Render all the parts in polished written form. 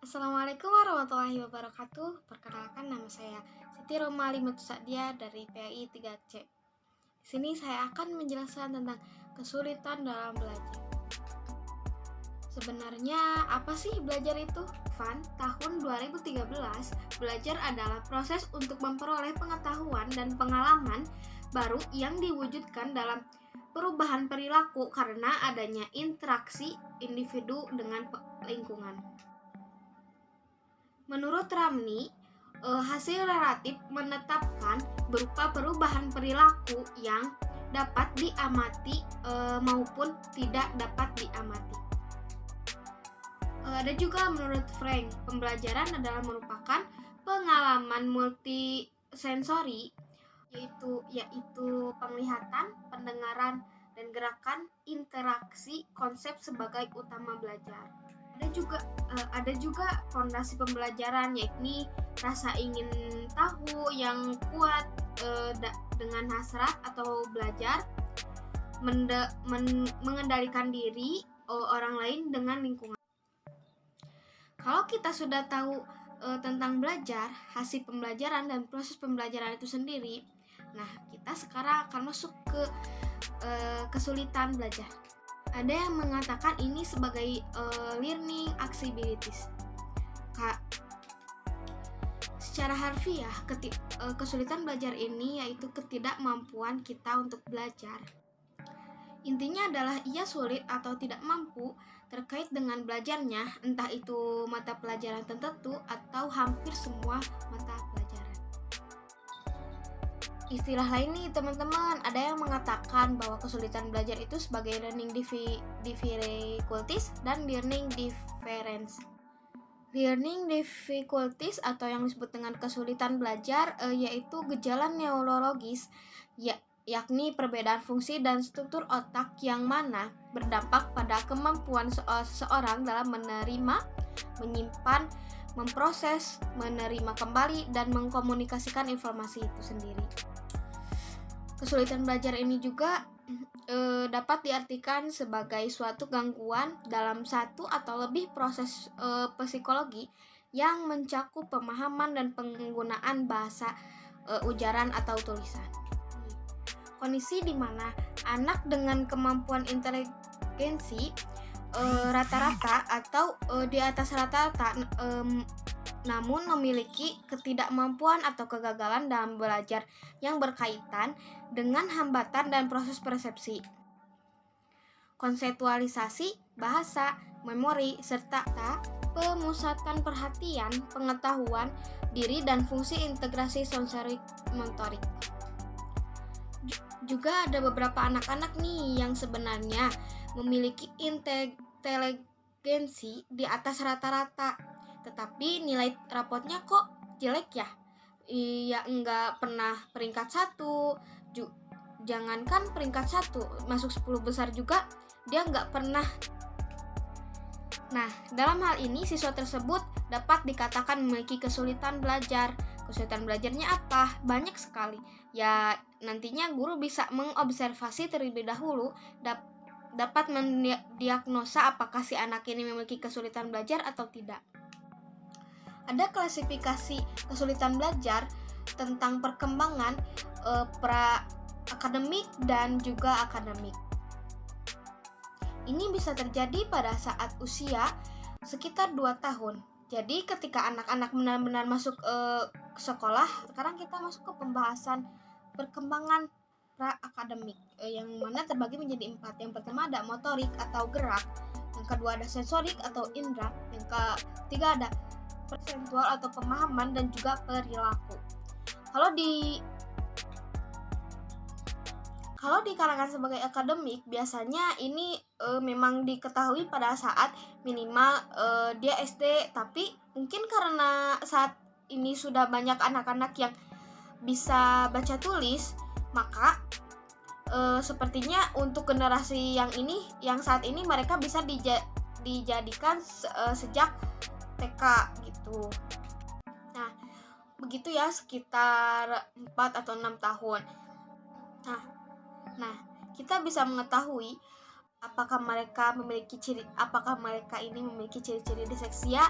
Assalamualaikum warahmatullahi wabarakatuh. Perkenalkan, nama saya Siti Roma Limatu Sa'dia dari PAI 3C. Di sini saya akan menjelaskan tentang kesulitan dalam belajar. Sebenarnya apa sih belajar itu? Tahun 2013, belajar adalah proses untuk memperoleh pengetahuan dan pengalaman baru yang diwujudkan dalam perubahan perilaku karena adanya interaksi individu dengan lingkungan. Menurut Ramni, hasil relatif menetapkan berupa perubahan perilaku yang dapat diamati maupun tidak dapat diamati. Ada juga menurut Frank, pembelajaran adalah merupakan pengalaman multisensori yaitu penglihatan, pendengaran, dan gerakan interaksi konsep sebagai utama belajar. Ada juga fondasi pembelajaran, yakni rasa ingin tahu yang kuat dengan hasrat atau belajar, mengendalikan diri orang lain dengan lingkungan. Kalau kita sudah tahu tentang belajar, hasil pembelajaran dan proses pembelajaran itu sendiri, nah kita sekarang akan masuk ke kesulitan belajar. Ada yang mengatakan ini sebagai learning accessibilities. Secara harfiah, kesulitan belajar ini yaitu ketidakmampuan kita untuk belajar. Intinya adalah ia sulit atau tidak mampu terkait dengan belajarnya, entah itu mata pelajaran tertentu atau hampir semua mata pelajaran. Istilah lain nih teman-teman, ada yang mengatakan bahwa kesulitan belajar itu sebagai learning difficulties dan learning difference. Learning difficulties atau yang disebut dengan kesulitan belajar yaitu gejala neurologis yakni perbedaan fungsi dan struktur otak yang mana berdampak pada kemampuan seseorang dalam menerima, menyimpan, memproses, menerima kembali, dan mengkomunikasikan informasi itu sendiri. Kesulitan belajar ini juga dapat diartikan sebagai suatu gangguan dalam satu atau lebih proses psikologi yang mencakup pemahaman dan penggunaan bahasa, ujaran atau tulisan. Kondisi di mana anak dengan kemampuan inteligensi rata-rata atau di atas rata-rata namun memiliki ketidakmampuan atau kegagalan dalam belajar yang berkaitan dengan hambatan dan proses persepsi, konseptualisasi, bahasa, memori, serta pemusatan perhatian, pengetahuan diri, dan fungsi integrasi sensorik motorik. Juga ada beberapa anak-anak nih yang sebenarnya memiliki inteligensi di atas rata-rata, tetapi nilai rapotnya kok jelek ya? Iya, enggak pernah peringkat 1, jangankan peringkat 1, masuk 10 besar juga dia enggak pernah. Nah, dalam hal ini siswa tersebut dapat dikatakan memiliki kesulitan belajar. Kesulitan belajarnya apa? Banyak sekali. Ya, nantinya guru bisa mengobservasi terlebih dahulu, dapat mendiagnosa apakah si anak ini memiliki kesulitan belajar atau tidak. Ada klasifikasi kesulitan belajar tentang perkembangan pra-akademik dan juga akademik. Ini bisa terjadi pada saat usia sekitar 2 tahun. Jadi ketika anak-anak benar-benar masuk ke sekolah, sekarang kita masuk ke pembahasan perkembangan pra-akademik yang mana terbagi menjadi 4. Yang pertama ada motorik atau gerak, yang kedua ada sensorik atau indera, yang ketiga ada persentual atau pemahaman, dan juga perilaku. Kalau di kalangan sebagai akademik, biasanya ini memang diketahui pada saat minimal dia SD, tapi mungkin karena saat ini sudah banyak anak-anak yang bisa baca tulis, maka sepertinya untuk generasi yang saat ini mereka bisa dijadikan sejak TK gitu. Nah, begitu ya, sekitar 4 atau 6 tahun. Nah, kita bisa mengetahui apakah mereka ini memiliki ciri-ciri disleksia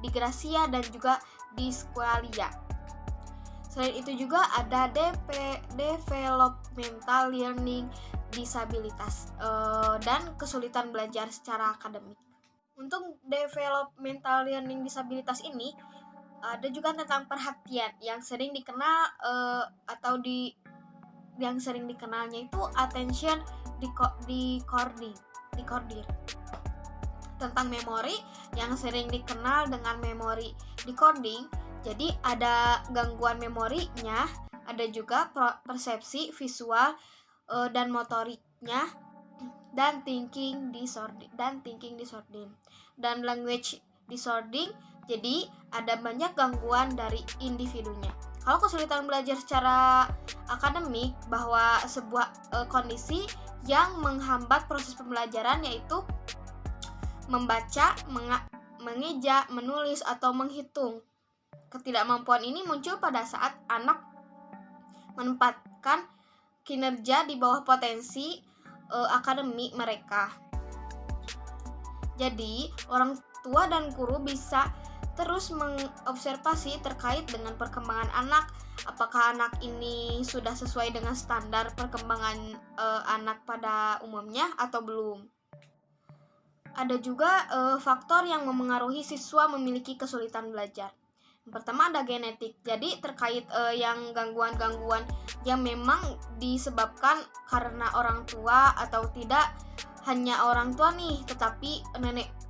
di Gracia, dan juga di Squalia. Selain itu juga ada developmental learning disabilitas dan kesulitan belajar secara akademik. Untuk developmental learning disabilitas ini ada juga tentang perhatian yang sering dikenal yang sering dikenalnya itu attention decoding. Tentang memori yang sering dikenal dengan memori decoding. Jadi ada gangguan memorinya, ada juga persepsi visual dan motoriknya, dan thinking disorder dan language disorder. Jadi ada banyak gangguan dari individunya. Kalau kesulitan belajar secara akademik bahwa sebuah kondisi yang menghambat proses pembelajaran, yaitu membaca, mengeja, menulis, atau menghitung. Ketidakmampuan ini muncul pada saat anak menempatkan kinerja di bawah potensi akademik mereka. Jadi, orang tua dan guru bisa terus mengobservasi terkait dengan perkembangan anak. Apakah anak ini sudah sesuai dengan standar perkembangan anak pada umumnya atau belum. Ada juga faktor yang memengaruhi siswa memiliki kesulitan belajar. Yang pertama ada genetik. Jadi terkait yang gangguan-gangguan yang memang disebabkan karena orang tua atau tidak hanya orang tua nih, tetapi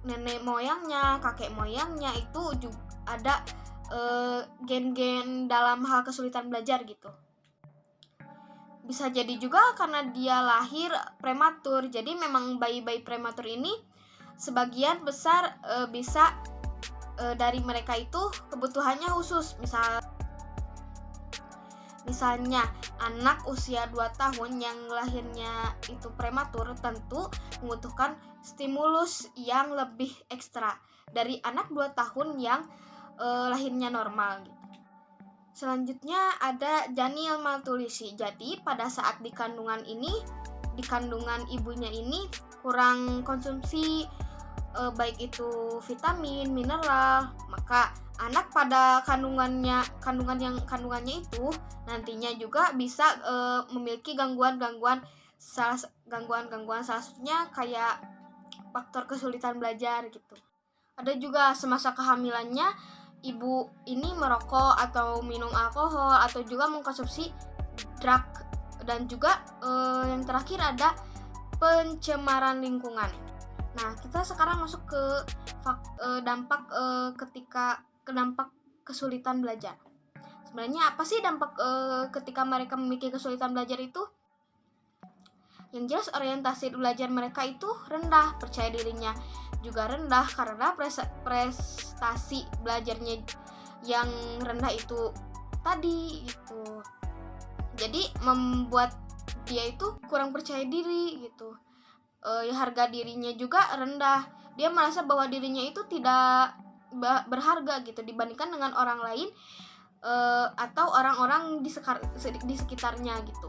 nenek moyangnya, kakek moyangnya itu juga ada gen-gen dalam hal kesulitan belajar gitu. Bisa jadi juga karena dia lahir prematur. Jadi memang bayi-bayi prematur ini sebagian besar bisa dari mereka itu kebutuhannya khusus. Misalnya anak usia 2 tahun yang lahirnya itu prematur tentu membutuhkan stimulus yang lebih ekstra dari anak 2 tahun yang lahirnya normal gitu. Selanjutnya ada janin malnutrisi. Jadi pada saat di kandungan ibunya ini kurang konsumsi baik itu vitamin, mineral, maka anak pada kandungannya itu nantinya juga bisa memiliki gangguan salah satunya kayak faktor kesulitan belajar gitu. Ada juga semasa kehamilannya ibu ini merokok atau minum alkohol atau juga mengkonsumsi drug, dan juga yang terakhir ada pencemaran lingkungan. Nah, kita sekarang masuk ke dampak kesulitan belajar. Sebenarnya apa sih dampak ketika mereka memiliki kesulitan belajar itu? Yang jelas orientasi belajar mereka itu rendah, percaya dirinya juga rendah karena prestasi belajarnya yang rendah itu tadi gitu. Jadi membuat dia itu kurang percaya diri gitu. Harga dirinya juga rendah. Dia merasa bahwa dirinya itu tidak berharga gitu dibandingkan dengan orang lain atau orang-orang di sekitarnya gitu.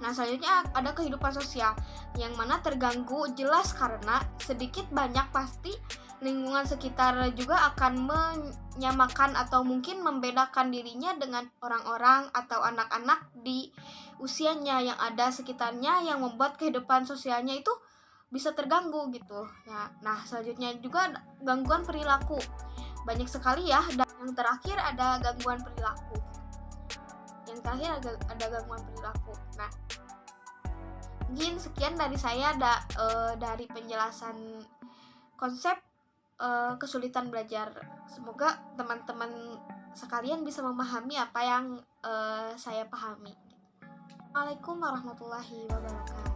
Nah, selanjutnya ada kehidupan sosial yang mana terganggu jelas karena sedikit banyak pasti lingkungan sekitar juga akan menyamakan atau mungkin membedakan dirinya dengan orang-orang atau anak-anak di usianya yang ada sekitarnya, yang membuat kehidupan sosialnya itu bisa terganggu gitu. Nah, selanjutnya juga gangguan perilaku. Banyak sekali ya, dan yang terakhir ada gangguan perilaku. Nah, mungkin sekian dari saya dari penjelasan konsep kesulitan belajar. Semoga teman-teman sekalian bisa memahami apa yang saya pahami. Assalamualaikum warahmatullahi wabarakatuh.